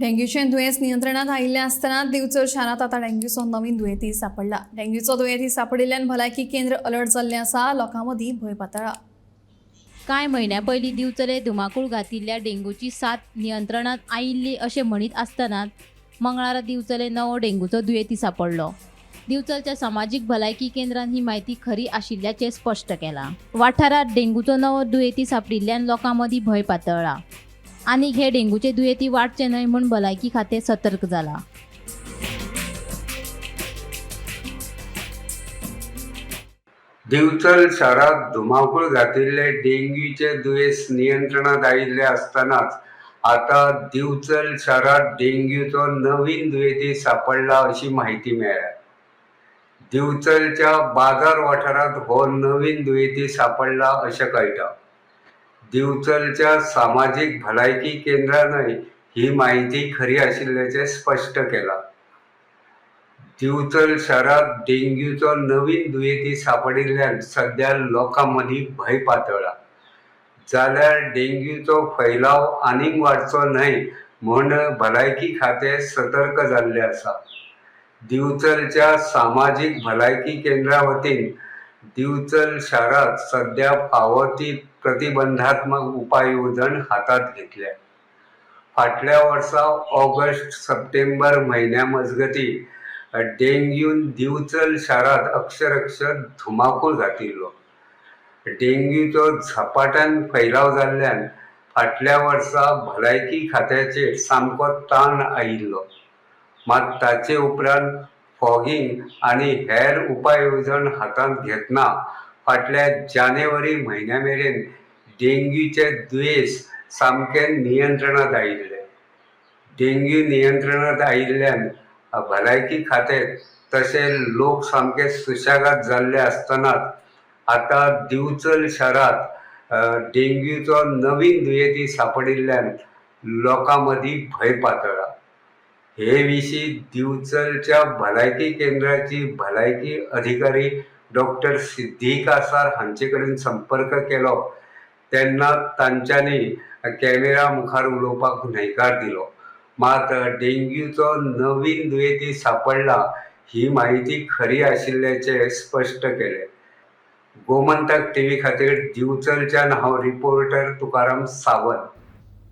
डेंग्यूचे दुयेंस नियंत्रणात आयिल्ले आसतना दिवचल शारांत आता डेंग्यूचो नवीन दुयेंती सापडला। डेंग्यूचो दुयेंती सापडिल्ल्यान भलायकी केंद्र अलर्ट जाल्लें आसा। लोकां मदीं भंय पातळ्ळा। कांय म्हयन्यां पयलीं दिवचले धुमाकूळ घातिल्ल्या डेंग्यूची साथ नियंत्रणात आयिल्ली अशें म्हणीत आसतनाच मंगळारा दिवचले नवो डेंग्यूचो दुयेंती सापडलो। दिवचलच्या सामाजीक भलायकी केंद्रान ही म्हायती खरी आशिल्ल्याचें स्पश्ट केलां। वाठारांत डेंग्यूचो नवो दुयेंती सापडिल्ल्यान लोकां मदीं भंय पातळ्ळा आनी हे डेंग्यूचे दुयेंती वाडचे न्हय म्हूण भलायकी खातें सतर्क जालां। दिवचल शारात धुमाकूळ घातिल्ले डेंग्यूचे दुयेंस नियंत्रणात आयिल्ले आसतनाच आता दिवचल शारात डेंग्यूचो नवीन दुयेंती सापडला अशी माहिती मेळ्ळ्या। दिवचलच्या बाजार वाठारात हो नवीन दुयेंती सापडला अशें कळटा। दिवचलच्या सामाजीक भलायकी केंद्रानय ही माहिती खरी आशिल्ल्याचें स्पश्ट केलां। दिवचल शारात डेंग्यूचो नवीन दुयेंती सापडिल्ल्यान सध्या लोकां मदीं भंय पातळ्ळा। जाल्यार डेंग्यूचो फैलाव आनीक वाडचो न्हय म्हूण भलायकी खातें सतर्क जाल्लें आसा। दिवचलच्या सामाजीक भलायकी केंद्रा वतीन दिवचल शारात सध्या फावो ती प्रतिबंधात्मक उपाय येवजण हातांत घेतल्या। फाटल्या वर्सा ऑगस्ट सप्टेंबर म्हयन्या मजगती डेंग्यून दिवचल शारात अक्षरशः धुमाकूळ घातिल्लो। डेंग्यूचो झपाट्यान फैलाव जाल्ल्यान फाटल्या वर्सा भलायकी खात्याचेर सामको ताण आयिल्लो। मात ताचे उपरांत फॉगिंग आनी हेर उपाय येवजण हातांत घेतना फाटल्या जानेवारी म्हयन्या मेरेन डेंग्यूचे दुयेंस सामकें नियंत्रणात आयिल्लें। डेंग्यू नियंत्रणात आयिल्ल्यान भलायकी खातें तशें लोक सामके सुशेगाद जाल्ले आसतनाच आता दिवचल शारात डेंग्यूचो नवीन दुयेंती सापडिल्ल्यान लोकां मदीं भंय पातळ्ळा। हे विशीं दिवचलच्या भलायकी केंद्राची भलायकी अधिकारी डॉक्टर सिद्धी कासार हांचे कडेन संपर्क केलो तेन्ना तांच्यांनी कॅमेरा मुखार उलोवपाक न्हयकार दिलो। मात डेंग्यूचो नवीन दुयेंती सापडला ही माहिती खरी आशिल्ल्याचें स्पश्ट केलें। गोमंतक टीव्ही खातीर दिवचलच्यान हांव रिपोर्टर तुकाराम सावंत।